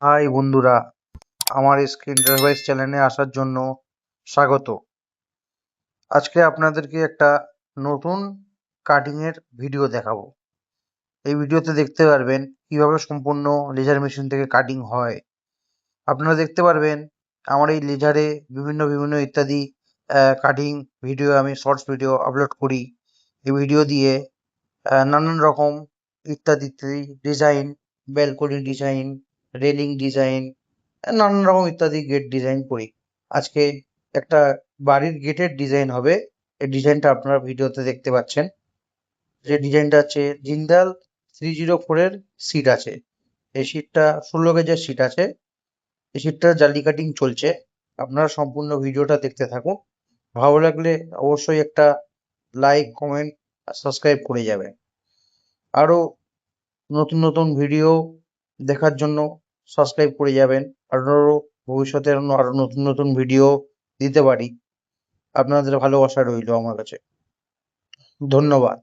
High বন্ধুরা, আমার screen device চ্যানেলে আসার জন্য স্বাগত। আজকে আপনাদেরকে একটা নতুন কাটিংয়ের ভিডিও দেখাবো। এই ভিডিওতে দেখতে পারবেন কিভাবে সম্পূর্ণ লেজার মেশিন থেকে কাটিং হয়। আপনারা দেখতে পারবেন আমার এই লেজারে বিভিন্ন ইত্যাদি কাটিং ভিডিও, আমি শর্টস ভিডিও আপলোড করি। এই ভিডিও দিয়ে নানান রকম ইত্যাদি design, balcony design, railing design, নানান রকম ইত্যাদি গেট ডিজাইন করি। আজকে একটা বাড়ির গেটের ডিজাইন হবে। এই ডিজাইনটা আপনারা ভিডিওতে দেখতে পাচ্ছেন। যে ডিজাইনটা আছে জিন্দাল 304 এর সিট আছে। এই সিটটা 16 গেজের সিট আছে। এই সিটটা জালি কাটিং চলছে। আপনারা সম্পূর্ণ ভিডিওটা দেখতে থাকুন। ভালো লাগলে অবশ্যই একটা লাইক, কমেন্ট আর সাবস্ক্রাইব করে যাবেন। আরো নতুন ভিডিও দেখার জন্য সাবস্ক্রাইব করে যাবেন। আরো ভবিষ্যতে আরো নতুন ভিডিও দিতে পারি। আপনাদের ভালোবাসা রইলো আমার কাছে। ধন্যবাদ।